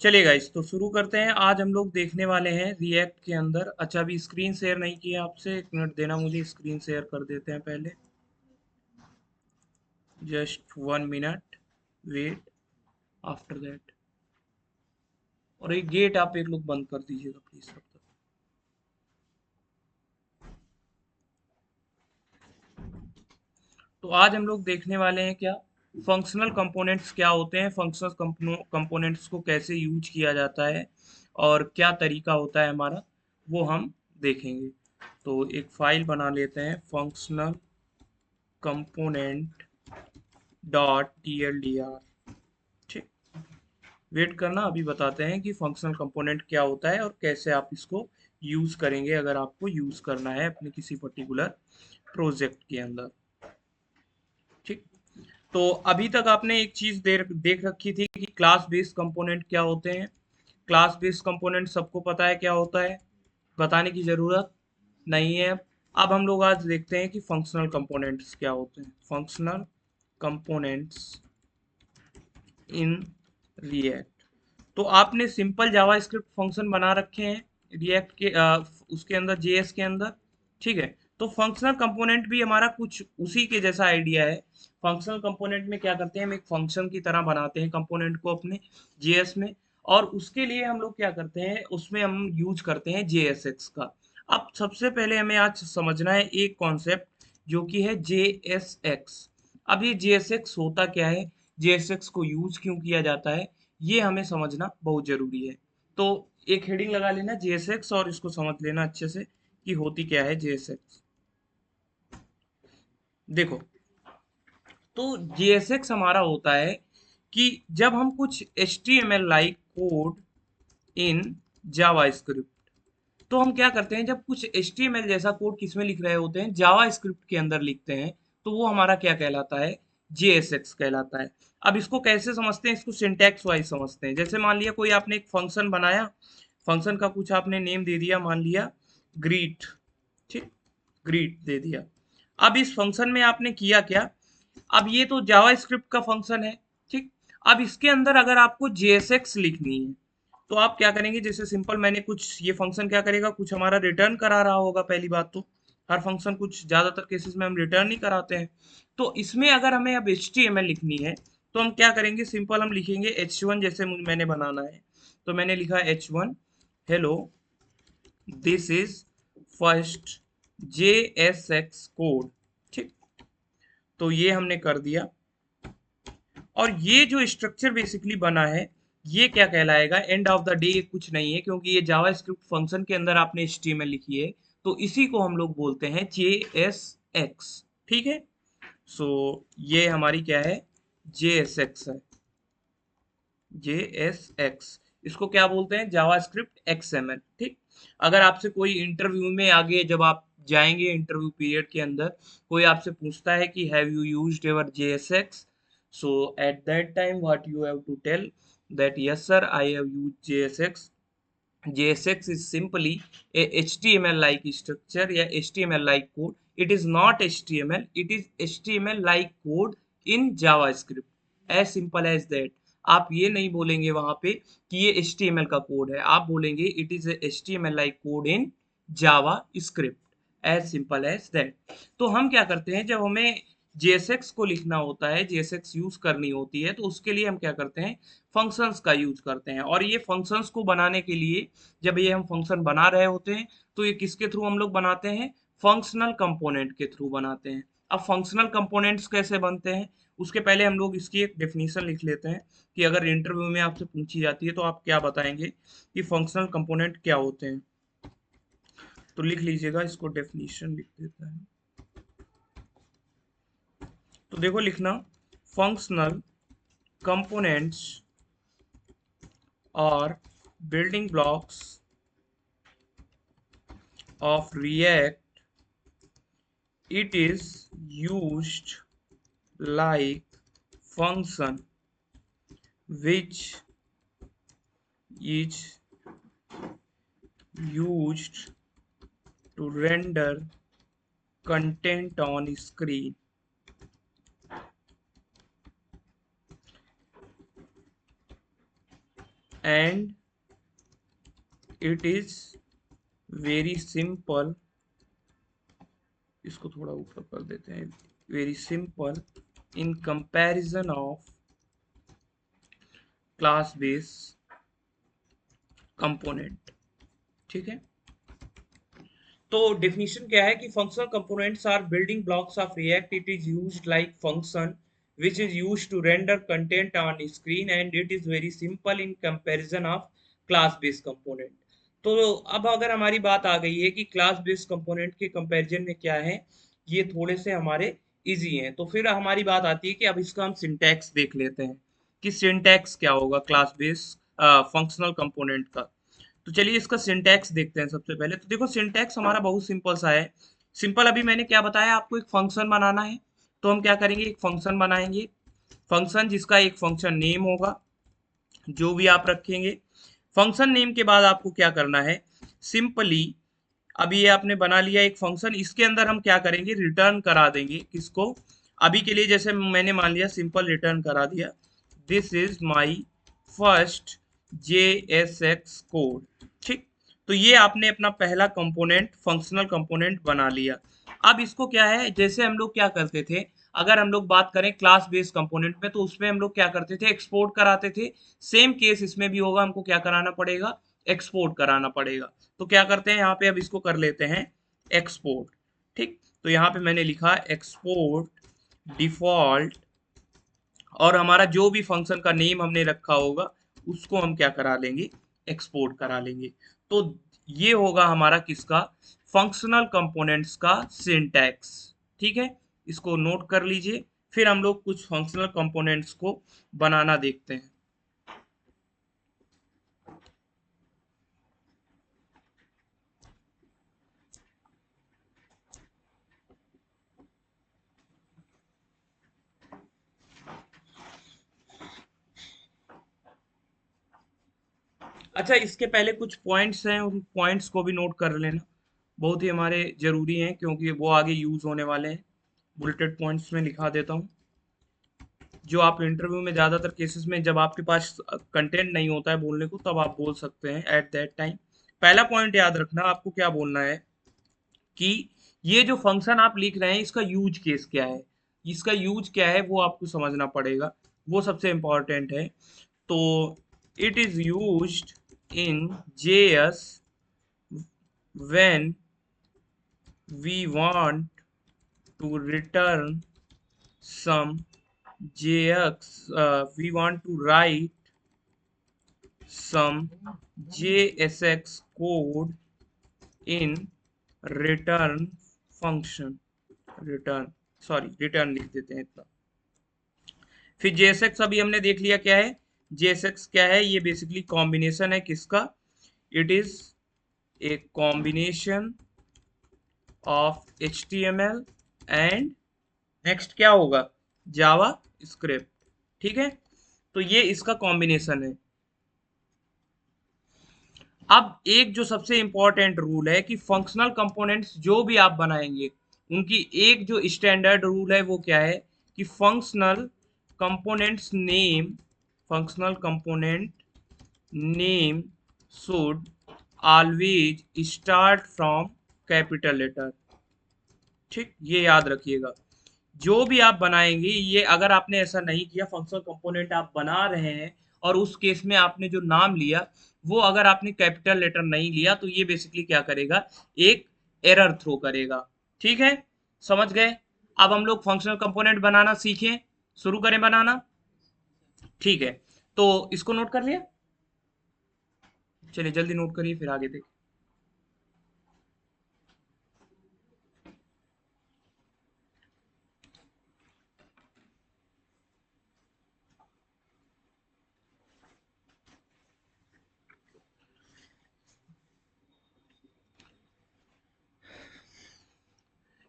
चलिए गाइस, तो शुरू करते हैं। आज हम लोग देखने वाले हैं रिएक्ट के अंदर। अच्छा, अभी स्क्रीन शेयर नहीं किया आपसे, 1 मिनट देना मुझे, स्क्रीन शेयर कर देते हैं पहले। Just 1 minute wait after that. और एक गेट आप एक लोग बंद कर दीजिएगा प्लीज तब तक। तो आज हम लोग देखने वाले हैं क्या, फंक्शनल कंपोनेंट्स क्या होते हैं, फंक्शनल कंपोनेंट्स को कैसे यूज किया जाता है और क्या तरीका होता है हमारा, वो हम देखेंगे। तो एक फाइल बना लेते हैं, फंक्शनल कंपोनेंट डॉट TLDR। ठीक, वेट करना, अभी बताते हैं कि फंक्शनल कंपोनेंट क्या होता है और कैसे आप इसको यूज करेंगे अगर आपको यूज करना है अपने किसी पर्टिकुलर प्रोजेक्ट के अंदर। ठीक, तो अभी तक आपने एक चीज देख रखी थी कि क्लास बेस्ड कंपोनेंट क्या होते हैं। क्लास बेस्ड कंपोनेंट सबको पता है क्या होता है, बताने की जरूरत नहीं है। अब हम लोग आज देखते हैं कि फंक्शनल कंपोनेंट्स क्या होते हैं। Functional components in React. तो आपने सिंपल जावास्क्रिप्ट फंक्शन बना रखे हैं रिएक्ट के उसके अंदर, जेएस के अंदर। ठीक है, तो फंक्शनल कंपोनेंट भी हमारा कुछ उसी के जैसा आइडिया है। फंक्शनल कंपोनेंट में क्या करते हैं, हम एक फंक्शन की तरह बनाते हैं कंपोनेंट को अपने जेएस में। और उसके लिए हम लोग क्या करते हैं, उसमें हम यूज करते हैं JSX का। अब सबसे पहले हमें आज समझना है एक कॉन्सेप्ट, जो कि है JSX। अब ये JSX होता क्या है, JSX को यूज क्यों किया जाता है, ये हमें समझना बहुत जरूरी है। तो एक हेडिंग लगा लेना JSX और इसको समझ लेना अच्छे से कि होती क्या है JSX। देखो, तो JSX हमारा होता है कि जब हम कुछ HTML like code in JavaScript, तो हम क्या करते हैं, जब कुछ HTML जैसा कोड किसमें लिख रहे होते हैं, जावास्क्रिप्ट के अंदर लिखते हैं, तो वो हमारा क्या कहलाता है, JSX कहलाता है। अब इसको कैसे समझते हैं, इसको सिंटैक्स वाइज समझते हैं। जैसे मान लिया कोई आपने एक फंक्शन बनाया, फंक्शन का कुछ आपने नेम दे दिया, मान लिया ग्रीट। ठीक, ग्रीट दे दिया। अब इस फंक्शन में आपने किया क्या, अब ये तो जावास्क्रिप्ट का फंक्शन है। ठीक, अब इसके अंदर अगर आपको JSX लिखनी है, तो आप क्या करेंगे, जैसे सिंपल मैंने कुछ, ये फंक्शन क्या करेगा, कुछ हमारा रिटर्न करा रहा होगा। पहली बात तो हर फंक्शन, कुछ ज्यादातर केसेस में हम रिटर्न नहीं कराते हैं। तो इसमें अगर हमें अब HTML लिखनी है, तो हम क्या करेंगे, सिंपल हम लिखेंगे H1, जैसे मैंने बनाना है तो मैंने लिखा H1, hello this is first JSX code. ठीक, तो ये हमने कर दिया। और ये जो स्ट्रक्चर बेसिकली बना है, ये क्या कहलाएगा, एंड ऑफ द डे कुछ नहीं है, क्योंकि ये जावास्क्रिप्ट फंक्शन के अंदर आपने HTML लिखी है, तो इसी को हम लोग बोलते हैं JSX। ठीक है, सो ये हमारी क्या है, JSX है। JSX, इसको क्या बोलते हैं, जावास्क्रिप्ट XML। ठीक, अगर आपसे कोई इंटरव्यू में आगे जब आप जाएंगे इंटरव्यू पीरियड के अंदर, कोई आपसे पूछता है कि have you used your JSX, so at that time what you have to tell that yes sir, I have used JSX. JSX is simply a HTML like structure या HTML like code. It is not HTML, it is HTML like code in JavaScript. As simple as that. आप ये नहीं बोलेंगे वहां पे कि ये HTML का कोड है, आप बोलेंगे it is HTML like code in JavaScript. As simple as that. तो हम क्या करते हैं, जब हमें JSX को लिखना होता है, JSX यूज करनी होती है, तो उसके लिए हम क्या करते हैं, फंक्शंस का यूज करते हैं। और ये फंक्शंस को बनाने के लिए, जब ये हम फंक्शन बना रहे होते हैं, तो ये किसके थ्रू हम लोग बनाते हैं, फंक्शनल कंपोनेंट के थ्रू बनाते हैं। अब फंक्शनल कंपोनेंट्स कैसे बनते हैं, उसके पहले हम लोग इसकी एक डेफिनेशन लिख लेते हैं कि अगर इंटरव्यू में आपसे पूछी जाती है तो आप क्या बताएंगे कि फंक्शनल कंपोनेंट क्या होते हैं। तो लिख लीजिएगा, इसको डेफिनेशन लिख देता है। तो देखो लिखना, फंक्शनल कंपोनेंट्स और building blocks of React. It is used like function which is used to render content on screen. And it is very simple, इसको थोड़ा ऊपर कर देते हैं, very simple in comparison of class base component. ठीक है, तो डेफिनेशन क्या है कि functional components are building blocks of React, it is used like function which is used to render content on screen and it is very simple in comparison of class based component। तो अब अगर हमारी बात आ गई है कि class based component के comparison में क्या है, ये थोड़े से हमारे इजी हैं, तो फिर हमारी बात आती है कि अब इसका हम सिंटैक्स देख लेते हैं कि सिंटैक्स क्या होगा क्लास बेस्ड फंक्शनल कंपोनेंट का। तो चलिए इसका सिंटैक्स देखते हैं। सबसे पहले तो देखो सिंटैक्स हमारा बहुत सिंपल सा है। सिंपल अभी मैंने क्या बताया आपको, एक फंक्शन बनाना है, तो हम क्या करेंगे, एक फंक्शन बनाएंगे, फंक्शन जिसका एक फंक्शन नेम होगा जो भी आप रखेंगे। फंक्शन नेम के बाद आपको क्या करना है, सिंपली अभी ये आपने बना लिया एक फंक्शन, इसके अंदर हम क्या करेंगे, रिटर्न करा देंगे किसको, अभी के लिए जैसे मैंने मान लिया सिंपल रिटर्न करा दिया, this is my first JSX code. ठीक, तो ये आपने अपना पहला कंपोनेंट फंक्शनल कंपोनेंट बना लिया। अब इसको क्या है, जैसे हम लोग क्या करते थे, अगर हम लोग बात करें क्लास बेस्ड कंपोनेंट में, तो उसमें हम लोग क्या करते थे, एक्सपोर्ट कराते थे। सेम केस इसमें भी होगा, हमको क्या कराना पड़ेगा, एक्सपोर्ट कराना पड़ेगा। तो क्या करते हैं यहाँ पे, अब इसको कर लेते हैं एक्सपोर्ट। ठीक, तो यहाँ पे मैंने लिखा एक्सपोर्ट डिफॉल्ट, और हमारा जो भी फंक्शन का नेम हमने रखा होगा उसको हम क्या करा लेंगे, एक्सपोर्ट करा लेंगे। तो ये होगा हमारा किसका, फंक्शनल कंपोनेंट्स का सिंटैक्स। ठीक है, इसको नोट कर लीजिए, फिर हम लोग कुछ फंक्शनल कंपोनेंट्स को बनाना देखते हैं। अच्छा, इसके पहले कुछ पॉइंट्स हैं, उन पॉइंट्स को भी नोट कर लेना, बहुत ही हमारे जरूरी हैं क्योंकि वो आगे यूज होने वाले हैं। बुलेटेड पॉइंट्स में लिखा देता हूँ, जो आप इंटरव्यू में ज़्यादातर केसेस में जब आपके पास कंटेंट नहीं होता है बोलने को, तब आप बोल सकते हैं एट दैट टाइम। पहला पॉइंट याद रखना, आपको क्या बोलना है कि ये जो फंक्शन आप लिख रहे हैं इसका यूज केस क्या है, इसका यूज क्या है वो आपको समझना पड़ेगा, वो सबसे इम्पोर्टेंट है। तो it is used in JS when we want to return some JX, we want to write some JSX code in return function, return, sorry return लिख देते हैं इतना। फिर JSX अभी हमने देख लिया क्या है, JSX क्या है, ये बेसिकली कॉम्बिनेशन है किसका, it is a combination of HTML and next क्या होगा, जावा स्क्रिप्ट। ठीक है, तो ये इसका कॉम्बिनेशन है। अब एक जो सबसे इंपॉर्टेंट रूल है कि फंक्शनल कंपोनेंट्स जो भी आप बनाएंगे उनकी एक जो स्टैंडर्ड रूल है वो क्या है कि functional component name should always start from capital letter. ठीक, ये याद रखिएगा, जो भी आप बनाएंगे, ये अगर आपने ऐसा नहीं किया, फंक्शनल कंपोनेंट आप बना रहे हैं और उस केस में आपने जो नाम लिया वो अगर आपने कैपिटल लेटर नहीं लिया, तो ये बेसिकली क्या करेगा, एक एरर थ्रो करेगा। ठीक है, समझ गए। अब हम लोग फंक्शनल कंपोनेंट बनाना सीखें, शुरू करें बनाना। ठीक है, तो इसको नोट कर लिया, चलिए जल्दी नोट करिए फिर आगे देखें।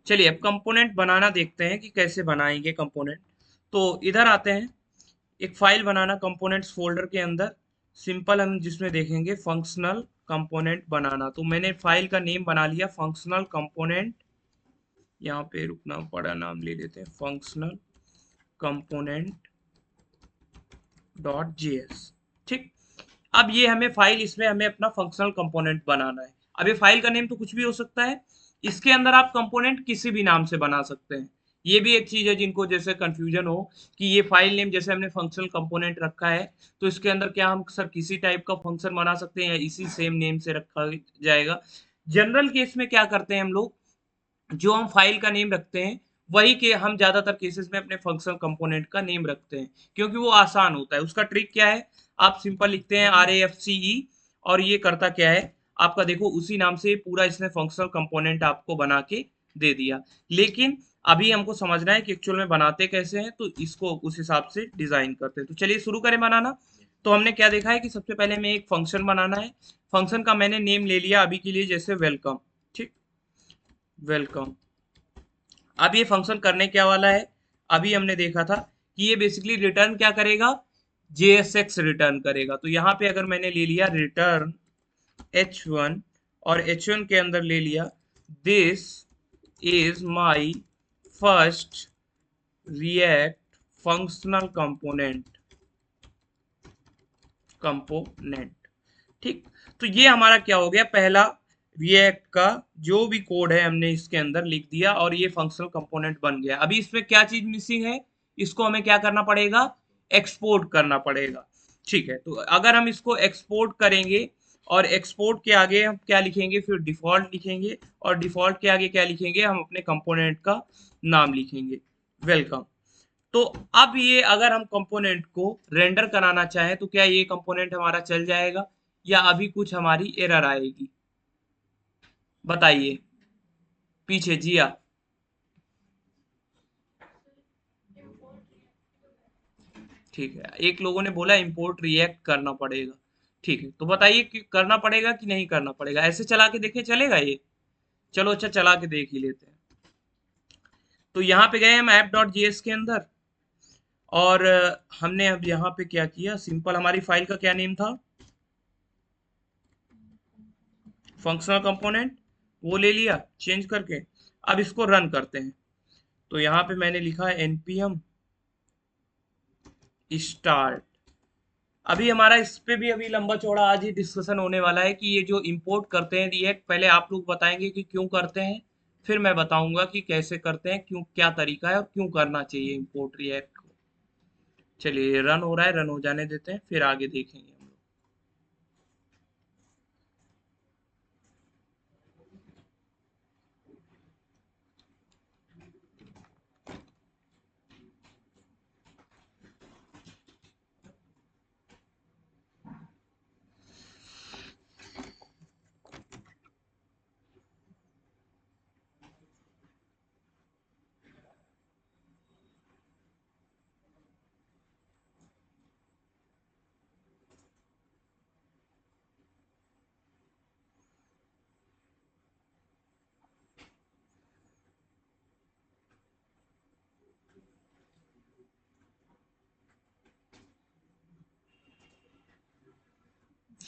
चलिए अब कंपोनेंट बनाना देखते हैं कि कैसे बनाएंगे कंपोनेंट। तो इधर आते हैं, एक फाइल बनाना कंपोनेंट्स फोल्डर के अंदर, सिंपल हम जिसमें देखेंगे फंक्शनल कंपोनेंट बनाना। तो मैंने फाइल का नेम बना लिया फंक्शनल कंपोनेंट, यहाँ पे रुकना, बड़ा नाम ले लेते हैं, फंक्शनल कंपोनेंट .js। ठीक, अब ये हमें फाइल, इसमें हमें अपना फंक्शनल कंपोनेंट बनाना है। अब ये फाइल का नेम तो कुछ भी हो सकता है, इसके अंदर आप कंपोनेंट किसी भी नाम से बना सकते हैं। ये भी एक चीज है जिनको जैसे कंफ्यूजन हो कि ये फाइल नेम जैसे हमने फंक्शनल कंपोनेंट रखा है तो इसके अंदर क्या हम सर किसी टाइप का फंक्शन बना सकते हैं या इसी सेम नेम से रखा जाएगा। जनरल केस में क्या करते हैं हम लोग, जो हम फाइल का नेम रखते हैं वही के हम ज्यादातर केसेस में अपने फंक्शनल कंपोनेंट का नेम रखते हैं, क्योंकि वो आसान होता है। उसका ट्रिक क्या है, आप सिंपल लिखते हैं RAFCE और ये करता क्या है, आपका देखो उसी नाम से पूरा इसने फंक्शनल कंपोनेंट आपको बना के दे दिया। लेकिन अभी हमको समझना है कि एक्चुअल में बनाते कैसे हैं, तो इसको उस हिसाब से डिजाइन करते हैं। तो चलिए शुरू करें बनाना। तो हमने क्या देखा है कि सबसे पहले हमें एक फंक्शन बनाना है। फंक्शन का मैंने नेम ले लिया अभी के लिए, जैसे वेलकम। ठीक, वेलकम। अब ये फंक्शन करने क्या वाला है, अभी हमने देखा था कि ये बेसिकली रिटर्न क्या करेगा, JSX रिटर्न करेगा। तो यहाँ पे अगर मैंने ले लिया रिटर्न H1 और H1 के अंदर ले लिया this is my first react functional component. ठीक, तो ये हमारा क्या हो गया, पहला रिएक्ट का जो भी कोड है हमने इसके अंदर लिख दिया और ये फंक्शनल कंपोनेंट बन गया। अभी इसमें क्या चीज मिसिंग है, इसको हमें क्या करना पड़ेगा, एक्सपोर्ट करना पड़ेगा। ठीक है, तो अगर हम इसको एक्सपोर्ट करेंगे और एक्सपोर्ट के आगे हम क्या लिखेंगे, फिर डिफॉल्ट लिखेंगे और डिफॉल्ट के आगे क्या लिखेंगे, हम अपने कंपोनेंट का नाम लिखेंगे, वेलकम। तो अब ये अगर हम कंपोनेंट को रेंडर कराना चाहें तो क्या ये कंपोनेंट हमारा चल जाएगा या अभी कुछ हमारी एरर आएगी, बताइए। पीछे जिया, ठीक है, एक लोगों ने बोला इंपोर्ट रिएक्ट करना पड़ेगा। ठीक है, तो बताइए कि करना पड़ेगा कि नहीं करना पड़ेगा, ऐसे चला के देखे चलेगा ये। चलो अच्छा, चला के देख ही लेते हैं। तो यहाँ पे गए हम app.js के अंदर और हमने अब यहाँ पे क्या किया, सिंपल हमारी फाइल का क्या नेम था, फंक्शनल कंपोनेंट, वो ले लिया चेंज करके। अब इसको रन करते हैं। तो यहाँ पे मैंने लिखा है npm स्टार्ट। अभी हमारा इस पे भी अभी लंबा चौड़ा आज ही डिस्कशन होने वाला है कि ये जो इंपोर्ट करते हैं रिएक्ट, पहले आप लोग बताएंगे कि क्यों करते हैं, फिर मैं बताऊंगा कि कैसे करते हैं, क्यों, क्या तरीका है और क्यों करना चाहिए इंपोर्ट रिएक्ट को। चलिए रन हो रहा है, रन हो जाने देते हैं, फिर आगे देखेंगे हम लोग।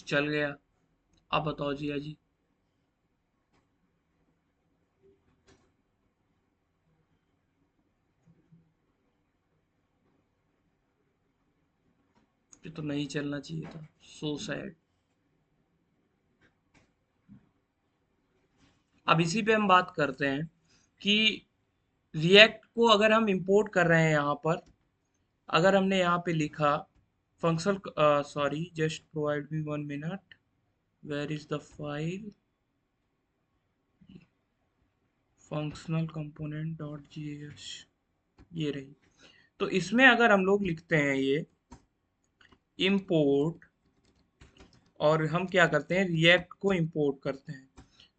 चल गया, अब बताओ जिया जी। ये तो नहीं चलना चाहिए था, सो सैड। अब इसी पे हम बात करते हैं कि रिएक्ट को अगर हम इंपोर्ट कर रहे हैं यहाँ पर, अगर हमने यहाँ पे लिखा functional, sorry just provide me 1 minute, where is the file, functional component dot JS, ये रही। तो इसमें अगर हम लोग लिखते हैं ये इंपोर्ट और हम क्या करते हैं, रिएक्ट को इंपोर्ट करते हैं,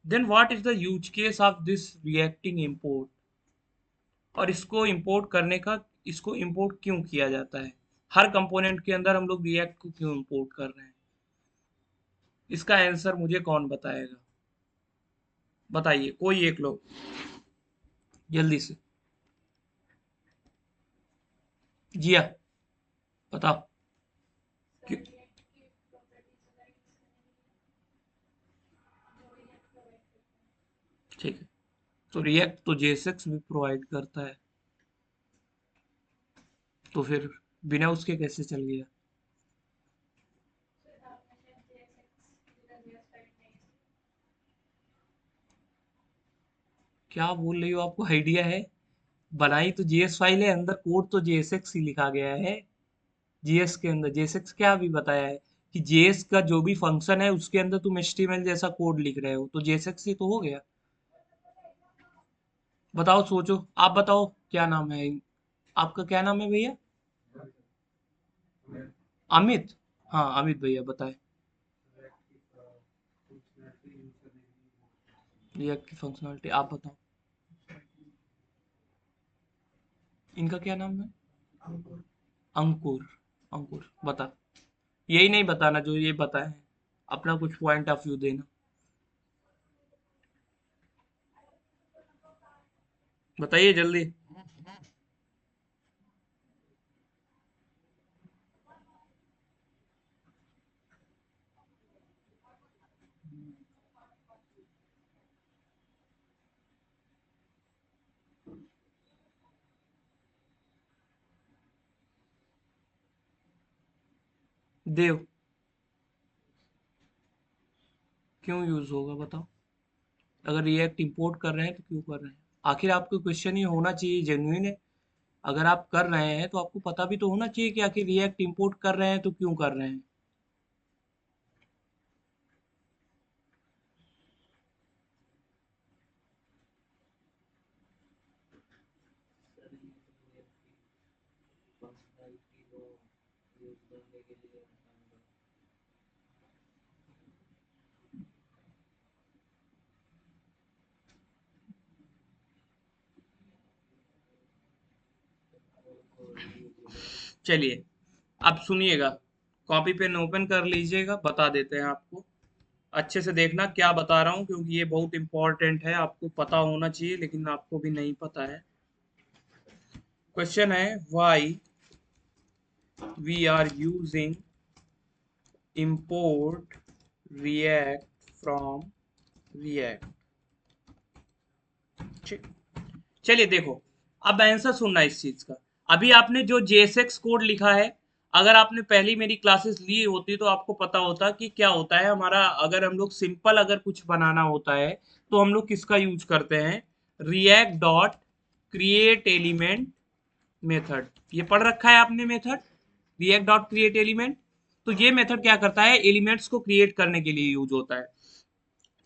then what is the use case of this reacting import, और इसको इंपोर्ट करने का, इसको इंपोर्ट क्यों किया जाता है, हर कंपोनेंट के अंदर हम लोग रिएक्ट को क्यों इंपोर्ट कर रहे हैं, इसका आंसर मुझे कौन बताएगा, बताइए कोई एक लोग जल्दी से। जिया, बताओ। कि- ठीक है, तो रिएक्ट तो जेएसएक्स भी प्रोवाइड करता है, तो फिर बिना उसके कैसे चल गया। क्या बोल रही हो, आपको आइडिया है? बनाई तो जेएस फाइल है, अंदर कोड तो जेएसएक्स ही लिखा गया है। जेएस के अंदर जेएसएक्स क्या अभी बताया है कि जेएस का जो भी फंक्शन है उसके अंदर तुम एचटीएमएल जैसा कोड लिख रहे हो, तो जेएसएक्स ही तो हो गया। बताओ, सोचो, आप बताओ क्या नाम है। आपका क्या नाम है भैया? अमित। हाँ अमित भैया बताए। रिएक्ट की फंक्शनलिटी आप बताओ। इनका क्या नाम है? अंकुर। अंकुर बता। यही नहीं बताना जो ये बताए हैं, अपना कुछ पॉइंट ऑफ व्यू देना। बताइए जल्दी। देव। क्यों यूज होगा बताओ? अगर रिएक्ट इंपोर्ट कर रहे हैं तो क्यों कर रहे हैं? आखिर आपको क्वेश्चन ये होना चाहिए जेन्युइन है। अगर आप कर रहे हैं तो आपको पता भी तो होना चाहिए कि आखिर रिएक्ट इंपोर्ट कर रहे हैं तो क्यों कर रहे हैं। चलिए, अब सुनिएगा। कॉपी पेन ओपन कर लीजिएगा, बता देते हैं आपको। अच्छे से देखना क्या बता रहा हूँ, क्योंकि ये बहुत इंपॉर्टेंट है, आपको पता होना चाहिए लेकिन आपको भी नहीं पता है। क्वेश्चन है, why we are using import react from react। ठीक। चलिए देखो, अब आंसर सुनना इस चीज का। अभी आपने जो JSX कोड लिखा है, अगर आपने पहली मेरी क्लासेस ली होती तो आपको पता होता कि क्या होता है हमारा। अगर हम लोग सिंपल अगर कुछ बनाना होता है तो हम लोग किसका यूज करते हैं? React dot create element method. ये पढ़ रखा है आपने method, react dot create element. तो ये मेथड क्या करता है? एलिमेंट्स को क्रिएट करने के लिए यूज होता है।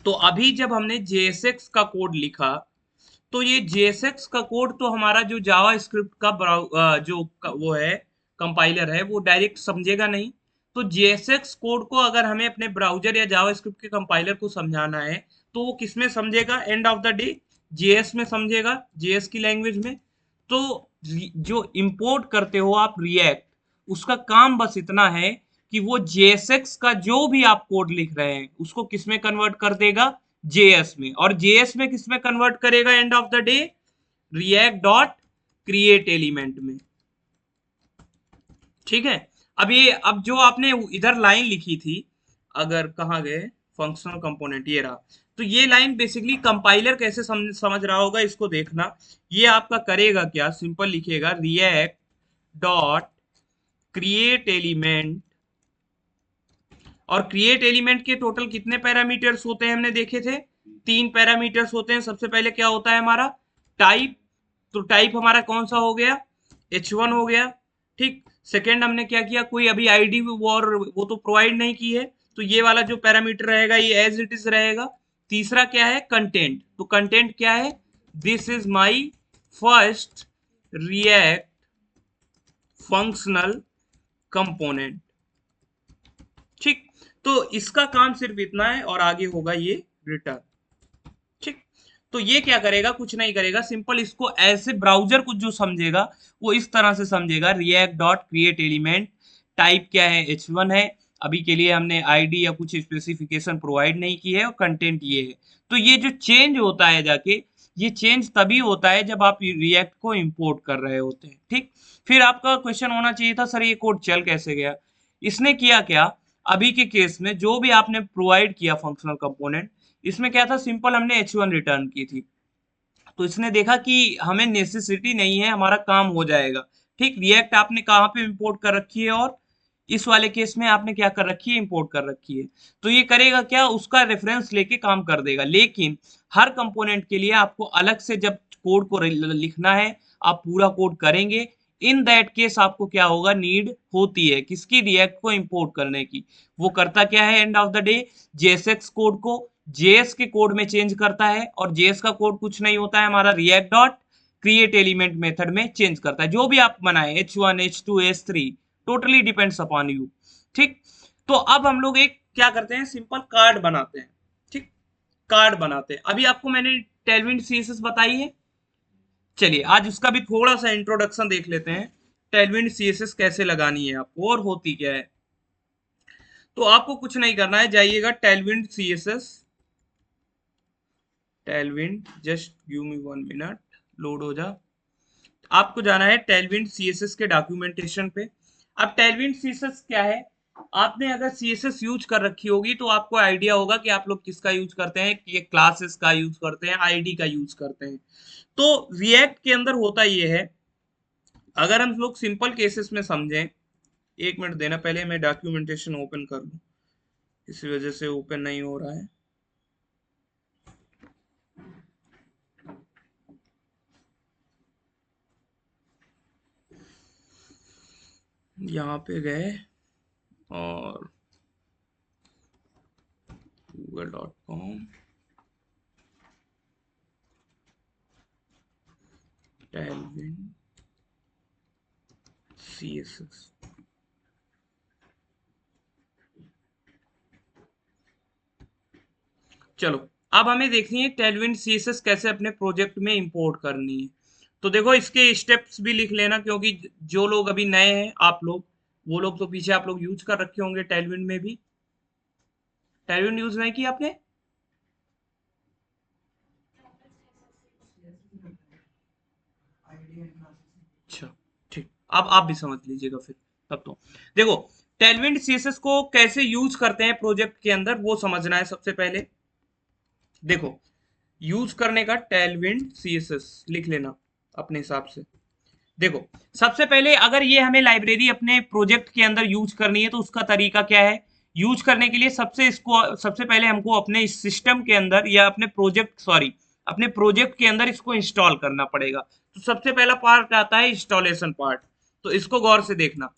तो अभी जब हमने JSX का कोड लिखा, तो ये JSX का कोड तो हमारा जो जावा स्क्रिप्ट का वो है कंपाइलर है, वो डायरेक्ट समझेगा नहीं। तो JSX कोड को अगर हमें अपने ब्राउजर या जावा स्क्रिप्ट के कंपाइलर को समझाना है, तो वो किस में समझेगा? End of the day JS में समझेगा, JS की लैंग्वेज में। तो जो इंपोर्ट करते हो आप रिएक्ट, उसका काम बस इतना है कि वो JSX का जो भी आप कोड लिख रहे हैं उसको किस में कन्वर्ट कर देगा? JS में। और JS में किस में कन्वर्ट करेगा end of the day? React dot create element में। ठीक है। अब जो आपने इधर लाइन लिखी थी, अगर कहाँ गए फंक्शनल कंपोनेंट, ये रहा। तो ये लाइन बेसिकली कंपाइलर कैसे समझ रहा होगा इसको देखना। ये आपका करेगा क्या? सिंपल लिखेगा रिएक्ट डॉट क्रिएट एलिमेंट। और क्रिएट एलिमेंट के टोटल कितने पैरामीटर्स होते हैं हमने देखे थे? 3 पैरामीटर्स होते हैं। सबसे पहले क्या होता है हमारा? टाइप। तो टाइप हमारा कौन सा हो गया? H1 हो गया। ठीक। सेकेंड हमने क्या किया? कोई अभी आईडी और वो तो प्रोवाइड नहीं की है, तो ये वाला जो पैरामीटर रहेगा ये एज इट इज रहेगा। तीसरा क्या है? कंटेंट। तो कंटेंट क्या है? This is my first react functional component. ठीक। तो इसका काम सिर्फ इतना है और आगे होगा ये रिटर्न। ठीक। तो ये क्या करेगा? कुछ नहीं करेगा, सिंपल इसको ऐसे ब्राउजर को जो समझेगा वो इस तरह से समझेगा, react dot create element. Type क्या है? H1 है। अभी के लिए हमने आईडी या कुछ स्पेसिफिकेशन प्रोवाइड नहीं की है, और कंटेंट ये है। तो ये जो चेंज होता है जाके, ये चेंज तभी होता है जब आप रिएक्ट को इंपोर्ट कर रहे होते हैं। ठीक। फिर आपका क्वेश्चन होना चाहिए था, सर ये कोड चल कैसे गया? इसने किया क्या? अभी के केस में जो भी आपने प्रोवाइड किया फंक्शनल कंपोनेंट, इसमें क्या था? सिंपल हमने H1 रिटर्न की थी। तो इसने देखा कि हमें नेसेसिटी नहीं है, हमारा काम हो जाएगा। ठीक। रिएक्ट आपने कहाँ पे इंपोर्ट कर रखी है? और इस वाले केस में आपने क्या कर रखी है, इंपोर्ट कर रखी है। तो ये करेगा क्या, उसका रेफरेंस लेके काम कर देगा। लेकिन हर कंपोनेंट के लिए आपको अलग से जब कोड को लिखना है, आप पूरा कोड करेंगे। इन दैट केस आपको क्या होगा, नीड होती है किसकी, रिएक्ट को इंपोर्ट करने की। वो करता क्या है, end of the day JSX code को जेएस के कोड में चेंज करता है। और जेएस का कोड कुछ नहीं होता है, हमारा react dot create element method में चेंज करता है। जो भी आप बनाए h1 h2 h3 totally depends upon you. ठीक, तो अब हम लोग एक क्या करते हैं, सिंपल कार्ड बनाते हैं। ठीक, कार्ड बनाते हैं। अभी आपको मैंने टेलविंड सीएसएस बताई है, चलिए आज उसका भी थोड़ा सा इंट्रोडक्शन देख लेते हैं। टेलविंड सीएसएस कैसे लगानी है आपको और होती क्या है। तो आपको कुछ नहीं करना है, जाइएगा Tailwind CSS, Tailwind, just give me 1 minute, load हो जा। आपको जाना है टेलविंड सीएसएस के डॉक्यूमेंटेशन पे। अब टेलविंड सीएसएस क्या है, आपने अगर सीएसएस यूज कर रखी होगी तो आपको आइडिया होगा कि आप लोग किसका यूज करते हैं, कि ये क्लासेस का यूज करते हैं, आईडी का यूज करते हैं। तो रिएक्ट के अंदर होता ये है, अगर हम लोग सिंपल केसेस में समझें, 1 मिनट देना, पहले मैं डॉक्यूमेंटेशन ओपन कर लूं, इसी वजह से ओपन नहीं हो रहा है। यहाँ पे गए और google.com tailwind css, चलो अब हमें देखनी है टेलविंड सीएसएस कैसे अपने प्रोजेक्ट में इंपोर्ट करनी है। तो देखो इसके स्टेप्स भी लिख लेना, क्योंकि जो लोग अभी नए हैं आप लोग, वो लोग तो पीछे आप लोग यूज कर रखे होंगे टेलविंड में भी। टेलविंड यूज नहीं किया आपने? अच्छा, ठीक, अब आप भी समझ लीजिएगा फिर। तब तो देखो, टेलविंड सीएसएस को कैसे यूज करते हैं प्रोजेक्ट के अंदर, वो समझना है सबसे पहले। देखो, यूज करने का टेलविंड सीएसएस लिख लेना अपने हिसाब से। देखो, सबसे पहले अगर ये हमें लाइब्रेरी अपने प्रोजेक्ट के अंदर यूज करनी है तो उसका तरीका क्या है। यूज करने के लिए सबसे पहले हमको अपने सिस्टम के अंदर या अपने प्रोजेक्ट के अंदर इसको इंस्टॉल करना पड़ेगा। तो सबसे पहला पार्ट आता है इंस्टॉलेशन पार्ट। तो इसको गौर से देखना,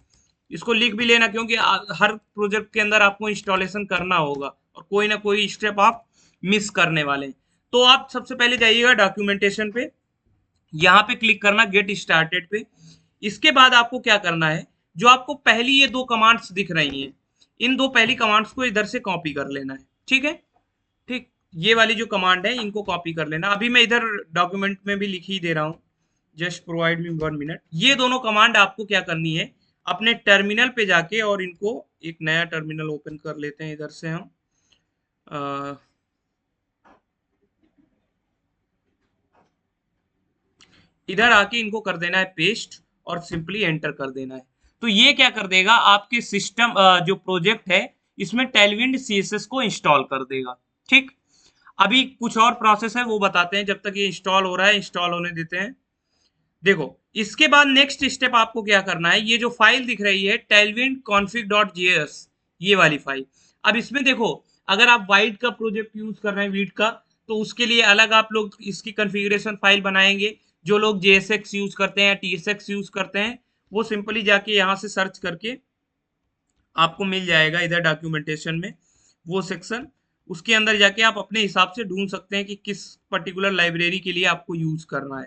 इसको लिख भी लेना, क्योंकि हर प्रोजेक्ट के अंदर आपको इंस्टॉलेशन करना होगा और कोई ना कोई स्टेप आप मिस करने वाले हैं। तो आप सबसे पहले जाइएगा डॉक्यूमेंटेशन पे, यहाँ पे क्लिक करना गेट स्टार्टेड पे। इसके बाद आपको क्या करना है, जो आपको पहली ये दो कमांड्स दिख रही हैं, इन दो पहली कमांड्स को इधर से कॉपी कर लेना है। ठीक है, ठीक, ये वाली जो कमांड है इनको कॉपी कर लेना। अभी मैं इधर डॉक्यूमेंट में भी लिख ही दे रहा हूँ, जस्ट प्रोवाइड मी 1 मिनट। ये दोनों कमांड आपको क्या करनी है, अपने टर्मिनल पे जाके, और इनको एक नया टर्मिनल ओपन कर लेते हैं इधर से हम। इधर आके इनको कर देना है पेस्ट और सिंपली एंटर कर देना है। तो ये क्या कर देगा, आपके सिस्टम जो प्रोजेक्ट है इसमें टेलविंड सीएसएस को इंस्टॉल कर देगा। ठीक, अभी कुछ और प्रोसेस है वो बताते हैं, जब तक ये इंस्टॉल हो रहा है इंस्टॉल होने देते हैं। देखो, इसके बाद नेक्स्ट स्टेप आपको क्या करना है, ये जो फाइल दिख रही है tailwind config.js, ये वाली फाइल। अब इसमें देखो, अगर आप वाइड का प्रोजेक्ट यूज कर रहे हैं, वीड का, तो उसके लिए अलग आप लोग इसकी कॉन्फ़िगरेशन फाइल बनाएंगे। जो लोग JSX यूज करते हैं, TSX यूज करते हैं, वो सिंपली जाके यहाँ से सर्च करके आपको मिल जाएगा इधर डॉक्यूमेंटेशन में वो सेक्शन। उसके अंदर जाके आप अपने हिसाब से ढूंढ सकते हैं कि किस पर्टिकुलर लाइब्रेरी के लिए आपको यूज करना है।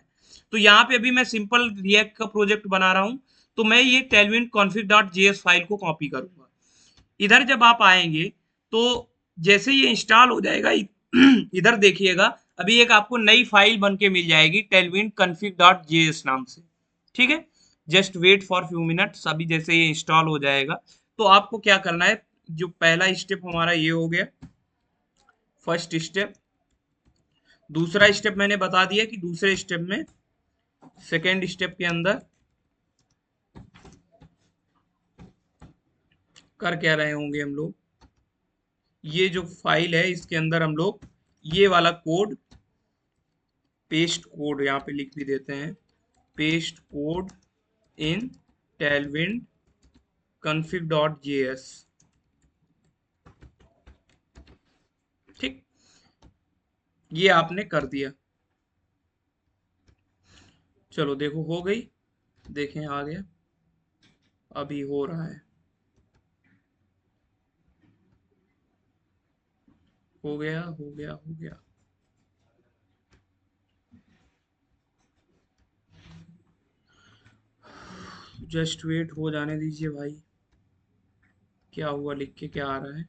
तो यहाँ पे अभी मैं सिंपल रिएक्ट का प्रोजेक्ट बना रहा हूँ, तो मैं ये tailwind config.js फाइल को कॉपी करूंगा। इधर जब आप आएंगे तो जैसे ये इंस्टॉल हो जाएगा, इधर देखिएगा, अभी एक आपको नई फाइल बन के मिल जाएगी tailwind config.js नाम से। ठीक है, just wait for few minutes, अभी जैसे ये इंस्टॉल हो जाएगा तो आपको क्या करना है, जो पहला स्टेप हमारा ये हो गया, फर्स्ट स्टेप। दूसरा स्टेप मैंने बता दिया कि दूसरे स्टेप में, सेकेंड स्टेप के अंदर कर क्या रहे होंगे हम लोग, ये जो फाइल है इसके अंदर हम लोग ये वाला कोड, पेस्ट कोड यहाँ पे लिख भी देते हैं, पेस्ट कोड इन tailwind config.js। ठीक, ये आपने कर दिया। चलो देखो हो गई, देखें आ गया, अभी हो रहा है, हो गया हो गया हो गया। जस्ट वेट, हो जाने दीजिए भाई। क्या हुआ, लिख के क्या आ रहा है?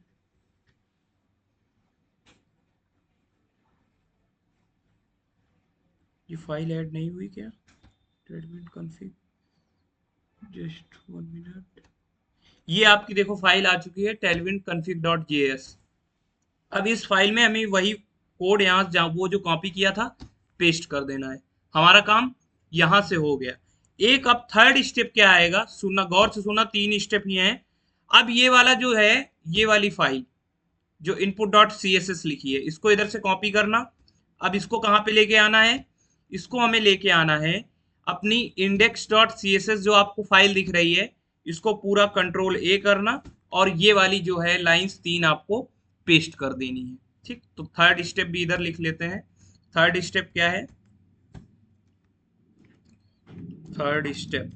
ये फाइल ऐड नहीं हुई क्या? Admin config, just 1 minute. ये आपकी देखो फाइल आ चुकी है tailwind config.js। अब इस फाइल में हमें वही कोड यहाँ जहाँ वो जो कॉपी किया था पेस्ट कर देना है। हमारा काम यहाँ से हो गया। एक अब थर्ड स्टेप क्या आएगा, सुनना गौर से, सुनना, 3 स्टेप ये हैं। अब ये वाला जो है, ये वाली फाइल जो input dot C S S लिखी है, इसको इधर से कॉपी करना। अब इसको कहाँ पे लेके आना है? इसको हमें लेके आना है अपनी index dot C S S जो आपको फाइल दिख रही है, इसको पूरा कंट्रोल ए करना, और ये वाली जो है लाइंस 3 आपको पेस्ट कर देनी है। ठीक, तो थर्ड स्टेप भी इधर लिख लेते हैं। थर्ड स्टेप क्या है? Third step,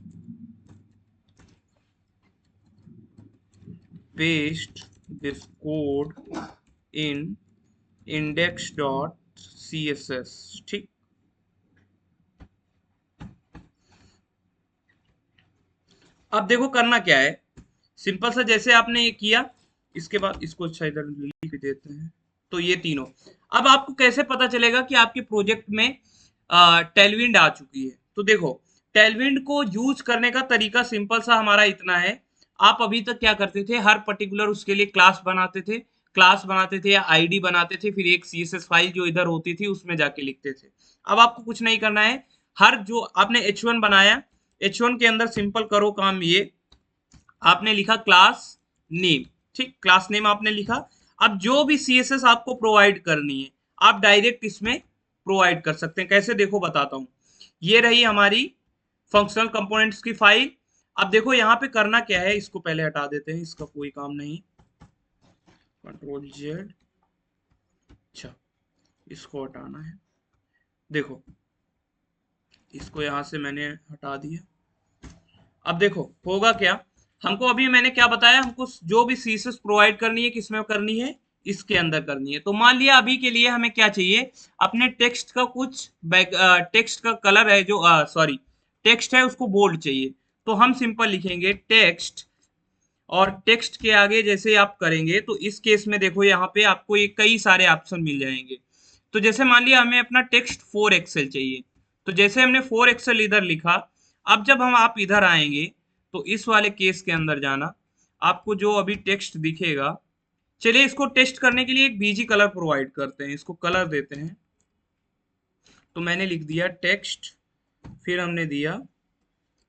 paste this code in index dot C S S. ठीक, अब देखो करना क्या है, सिंपल सा जैसे आपने ये किया, इसके बाद इसको अच्छा इधर लिख देते हैं। तो ये तीनों, अब आपको कैसे पता चलेगा कि आपके प्रोजेक्ट में टेलविंड आ चुकी है? तो देखो, टेलविंड को यूज करने का तरीका सिंपल सा हमारा इतना है। आप अभी तक क्या करते थे, हर पर्टिकुलर उसके लिए क्लास बनाते थे या आईडी बनाते थे, फिर एक सीएसएस फाइल जो इधर होती थी उसमें जाके लिखते थे। अब आपको कुछ नहीं करना है, हर जो आपने H1 बनाया, H1 के अंदर सिंपल करो काम ये, आपने लिखा क्लास नेम। ठीक, क्लास नेम आपने लिखा। अब जो भी सीएसएस आपको प्रोवाइड करनी है, आप डायरेक्ट इसमें प्रोवाइड कर सकते हैं। कैसे, देखो बताता हूं। ये रही हमारी फंक्शनल कंपोनेंट्स की फाइल। अब देखो यहाँ पे करना क्या है, इसको पहले हटा देते हैं, इसका कोई काम नहीं। कंट्रोल जेड, अच्छा, इसको हटाना है। देखो, इसको यहां से मैंने हटा दिया। अब देखो होगा क्या, हमको अभी मैंने क्या बताया, हमको जो भी सीसेस प्रोवाइड करनी है किसमें करनी है, इसके अंदर करनी है। तो मान लिया अभी के लिए हमें क्या चाहिए, अपने टेक्स्ट का कुछ टेक्स्ट का कलर है जो, सॉरी, टेक्स्ट है उसको बोल्ड चाहिए। तो हम सिंपल लिखेंगे टेक्स्ट, और टेक्स्ट के आगे जैसे आप करेंगे तो इस केस में देखो यहाँ पे आपको ये कई सारे ऑप्शन मिल जाएंगे। तो जैसे मान लिया हमें अपना टेक्स्ट 4 एक्सेल चाहिए, तो जैसे हमने 4 एक्सेल इधर लिखा, अब जब हम आप इधर आएंगे तो इस वाले केस के अंदर जाना, आपको जो अभी टेक्स्ट दिखेगा, चलिए इसको टेस्ट करने के लिए एक बीजी कलर प्रोवाइड करते हैं, इसको कलर देते हैं। तो मैंने लिख दिया टेक्स्ट, फिर हमने दिया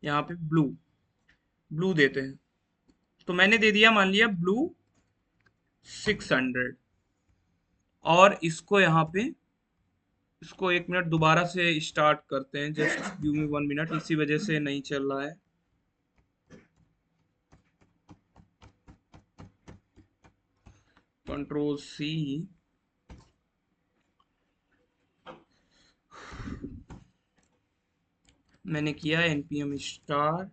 यहाँ पे ब्लू, ब्लू देते हैं। तो मैंने दे दिया मान लिया ब्लू 600, और इसको यहाँ पे, इसको 1 मिनट दोबारा से स्टार्ट करते हैं, जस्ट गिव मी 1 मिनट, इसी वजह से नहीं चल रहा है। कंट्रोल सी, मैंने किया npm स्टार्ट।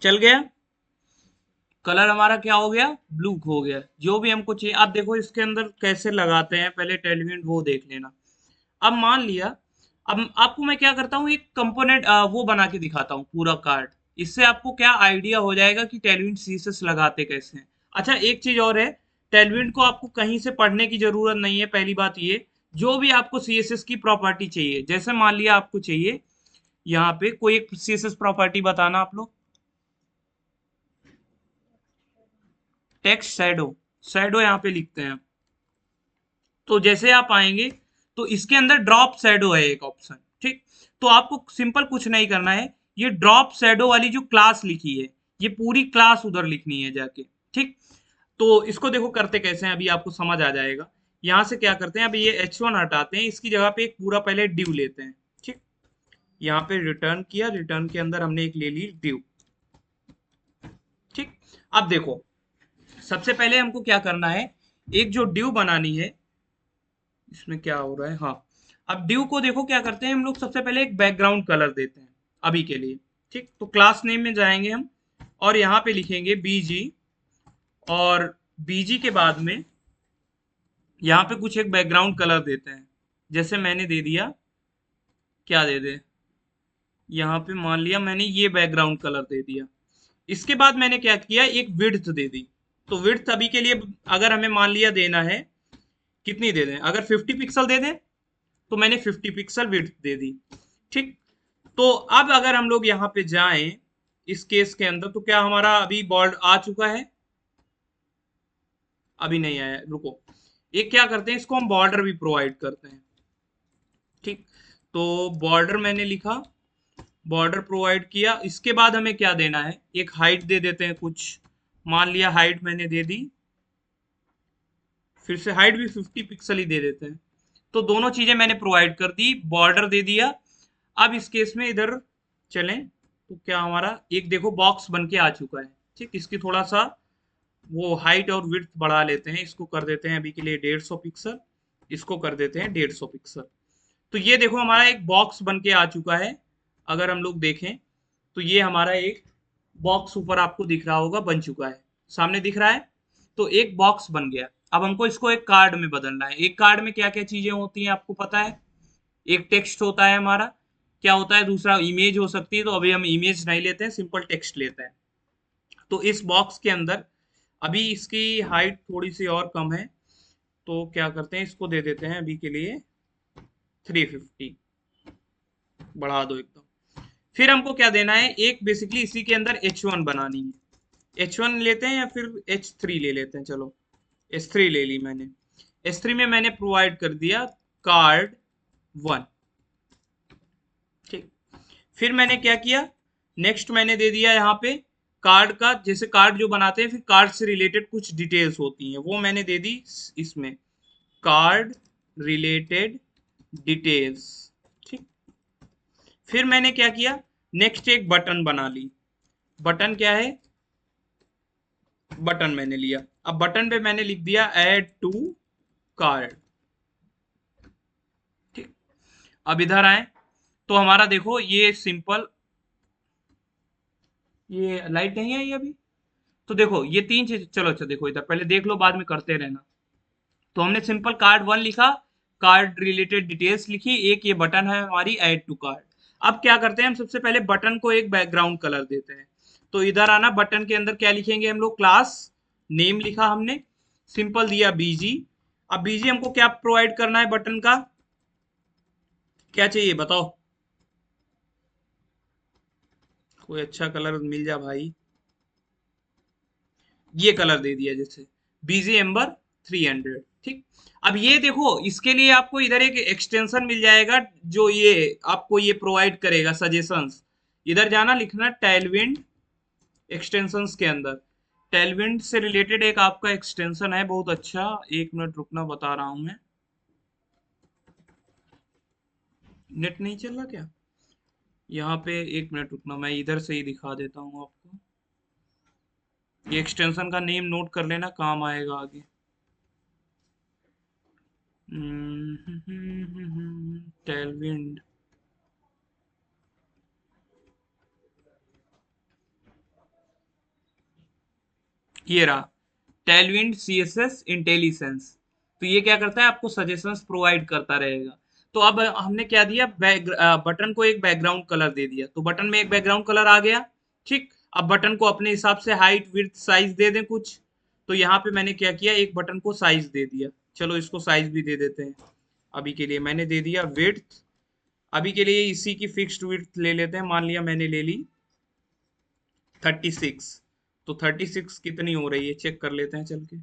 चल गया, कलर हमारा क्या हो गया, ब्लू हो गया। जो भी हमको चाहिए, आप देखो इसके अंदर कैसे लगाते हैं, पहले टेलविंड वो देख लेना। अब मान लिया, अब आपको मैं क्या करता हूँ, एक कंपोनेंट वो बना के दिखाता हूँ पूरा कार्ड। इससे आपको क्या आइडिया हो जाएगा कि टेलविंड सीएसएस लगाते कैसे हैं। अच्छा, एक चीज और है, टेलविंड को आपको कहीं से पढ़ने की जरूरत नहीं है। पहली बात ये, जो भी आपको सीएसएस की प्रॉपर्टी चाहिए, जैसे मान लिया आपको चाहिए यहाँ पे कोई एक सीएसएस प्रॉपर्टी बताना आप लोग। टेक्स्ट शैडो, शैडो यहाँ पे लिखते हैं। तो जैसे आप आएंगे तो इसके अंदर ड्रॉप शैडो है एक ऑप्शन, ठीक। तो आपको सिंपल कुछ नहीं करना है, ये ड्रॉप शैडो वाली जो क्लास लिखी है, ये पूरी क्लास उधर लिखनी है जाके, ठीक। तो इसको देखो करते कैसे हैं, अभी आपको समझ आ जाएगा। यहाँ से क्या करते हैं, अभी ये H1 हटाते हैं, इसकी जगह पे एक पूरा पहले डिव लेते हैं, ठीक। यहाँ पे रिटर्न किया, रिटर्न के अंदर हमने एक ले ली डिव, ठीक। अब देखो, सबसे पहले हमको क्या करना है, एक जो डिव बनानी है, इसमें क्या हो रहा है, हाँ। अब ड्यू को देखो क्या करते हैं हम लोग, सबसे पहले एक बैकग्राउंड कलर देते हैं अभी के लिए, ठीक। तो क्लास नेम में जाएंगे हम, और यहाँ पे लिखेंगे बीजी, और बीजी के बाद में यहाँ पे कुछ एक बैकग्राउंड कलर देते हैं। जैसे मैंने दे दिया, क्या दे दे, यहाँ पे मान लिया मैंने ये बैकग्राउंड कलर दे दिया। इसके बाद मैंने क्या किया, एक विड्थ दे दी। तो विड्थ अभी के लिए, अगर हमें मान लिया देना है, कितनी दे दें, अगर 50 पिक्सल दे दें तो मैंने 50 पिक्सल विड्थ दे दी, ठीक। तो अब अगर हम लोग यहाँ पे जाएं इस केस के अंदर, तो क्या हमारा अभी बॉर्ड आ चुका है, अभी नहीं आया, रुको। एक क्या करते हैं, इसको हम बॉर्डर भी प्रोवाइड करते हैं, ठीक। तो बॉर्डर मैंने लिखा, बॉर्डर प्रोवाइड किया। इसके बाद हमें क्या देना है, एक हाइट दे देते हैं कुछ, मान लिया हाइट मैंने दे दी, फिर से हाइट भी 50 पिक्सल ही दे देते हैं। तो दोनों चीजें मैंने प्रोवाइड कर दी, बॉर्डर दे दिया। अब इस केस में इधर चलें, तो क्या हमारा एक देखो बॉक्स बन के आ चुका है, ठीक। इसकी थोड़ा सा वो हाइट और विड्थ बढ़ा लेते हैं, इसको कर देते हैं अभी के लिए 150 पिक्सल, इसको कर देते हैं 150 पिक्सल। तो ये देखो हमारा एक बॉक्स बन के आ चुका है। अगर हम लोग देखें तो ये हमारा एक बॉक्स ऊपर आपको दिख रहा होगा, बन चुका है, सामने दिख रहा है। तो एक बॉक्स बन गया। अब हमको इसको एक कार्ड में बदलना है। एक कार्ड में क्या क्या चीजें होती हैं आपको पता है, एक टेक्स्ट होता है हमारा, क्या होता है, दूसरा इमेज हो सकती है। तो अभी हम इमेज नहीं लेते हैं, सिंपल टेक्स्ट लेते हैं। तो इस बॉक्स के अंदर अभी इसकी हाइट थोड़ी सी और कम है, तो क्या करते हैं, इसको दे देते हैं अभी के लिए 350, बढ़ा दो एकदम। फिर हमको क्या देना है, एक बेसिकली इसी के अंदर H1 बनानी है। H1 लेते हैं या फिर H3 ले लेते हैं, चलो H3 ले ली मैंने। H3 में मैंने प्रोवाइड कर दिया कार्ड 1, ठीक। फिर मैंने क्या किया, नेक्स्ट मैंने दे दिया यहाँ पे कार्ड का, जैसे कार्ड जो बनाते हैं फिर कार्ड से रिलेटेड कुछ डिटेल्स होती हैं, वो मैंने दे दी इसमें, कार्ड रिलेटेड डिटेल्स, ठीक। फिर मैंने क्या किया, नेक्स्ट एक बटन बना ली। बटन क्या है, बटन मैंने लिया। अब बटन पे मैंने लिख दिया ऐड टू कार्ड, ठीक। अब इधर आए तो हमारा देखो ये सिंपल, ये लाइट नहीं आई अभी। तो देखो ये तीन चीज, चलो अच्छा देखो इधर पहले देख लो, बाद में करते रहना। तो हमने सिंपल कार्ड 1 लिखा, कार्ड रिलेटेड डिटेल्स लिखी, एक ये बटन है हमारी ऐड टू कार्ड। अब क्या करते हैं, हम सबसे पहले बटन को एक बैकग्राउंड कलर देते हैं। तो इधर आना, बटन के अंदर क्या लिखेंगे हम लोग, क्लास नेम लिखा हमने, सिंपल दिया बीजी। अब बीजी हमको क्या प्रोवाइड करना है, बटन का क्या चाहिए बताओ, कोई अच्छा कलर मिल जा भाई। ये कलर दे दिया जैसे, बीजी एम्बर 300, ठीक। अब ये देखो इसके लिए आपको इधर एक एक्सटेंशन मिल जाएगा, जो ये आपको ये प्रोवाइड करेगा सजेशंस। इधर जाना, लिखना टेलविंड एक्सटेंशंस के अंदर, टेलविंड से रिलेटेड एक आपका एक्सटेंशन है बहुत अच्छा। एक मिनट रुकना, बता रहा हूं मैं। नेट नहीं चल रहा क्या, यहाँ पे एक मिनट रुकना, मैं इधर से ही दिखा देता हूँ आपको। ये एक्सटेंशन का नेम नोट कर लेना, काम आएगा आगे। टेलविंड, ये रहा टेलविंड सीएसएस इंटेलिसेंस। तो ये क्या करता है, आपको सजेशंस प्रोवाइड करता रहेगा। तो अब हमने क्या दिया, बटन को एक बैकग्राउंड कलर दे दिया, तो बटन में एक बैकग्राउंड कलर आ गया। ठीक, अब बटन को अपने हिसाब से हाइट विड्थ साइज दे दें कुछ। तो यहाँ पे मैंने क्या किया, एक बटन को साइज दे दिया। चलो इसको साइज भी दे देते हैं। अभी के लिए मैंने दे दिया विड्थ। अभी के लिए इसी की फिक्स्ड विड्थ ले लेते हैं, मान लिया मैंने ले ली 36। तो 36 कितनी हो रही है चेक कर लेते हैं चल के।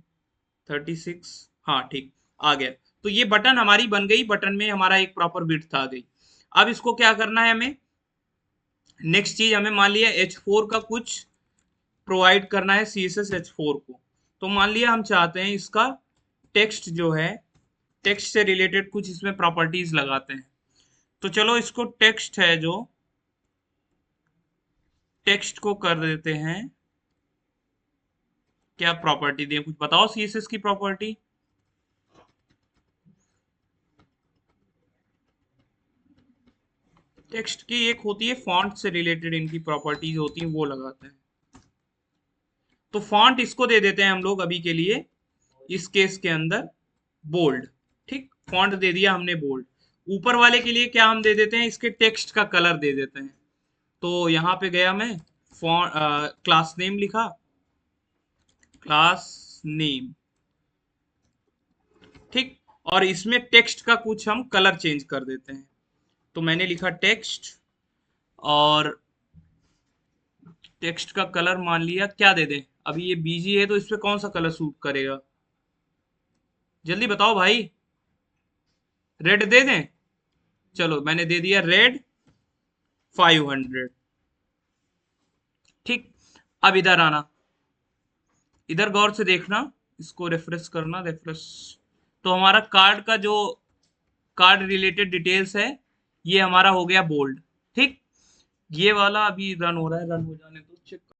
36, हाँ ठीक, आ गया। तो ये बटन हमारी बन गई, बटन में हमारा एक प्रॉपर विड्थ आ गई। अब इसको क्या करना है हमें, नेक्स्ट चीज हमें मान लिया H4 का कुछ प्रोवाइड करना है CSS H4 को। तो मान लिया हम चाहते हैं इसका टेक्स्ट जो है, टेक्स्ट से रिलेटेड कुछ इसमें प्रॉपर्टीज लगाते हैं। तो चलो इसको टेक्स्ट है जो, टेक्स्ट को कर देते हैं, क्या प्रॉपर्टी दें कुछ बताओ CSS की प्रॉपर्टी। टेक्स्ट की एक होती है फॉन्ट से रिलेटेड, इनकी प्रॉपर्टीज होती हैं वो लगाते हैं। तो फॉन्ट इसको दे देते हैं हम लोग अभी के लिए, इस केस के अंदर बोल्ड। ठीक, फॉन्ट दे दिया हमने बोल्ड। ऊपर वाले के लिए क्या हम दे देते हैं, इसके टेक्स्ट का कलर दे देते हैं। तो यहाँ पे गया मैं, फॉन्ट क्लास नेम लिखा, क्लास नेम। ठीक, और इसमें टेक्स्ट का कुछ हम कलर चेंज कर देते हैं। तो मैंने लिखा टेक्स्ट, और टेक्स्ट का कलर मान लिया क्या दे दें। अभी ये बीजी है तो इस पे कौन सा कलर सूट करेगा, जल्दी बताओ भाई। रेड दे दें, चलो मैंने दे दिया रेड 500। ठीक, अब इधर आना, इधर गौर से देखना, इसको रेफरेश करना, रेफरेश। तो हमारा कार्ड का जो कार्ड रिलेटेड डिटेल्स है, ये हमारा हो गया बोल्ड। ठीक, ये वाला अभी रन हो रहा है, रन हो जाने दो, चेक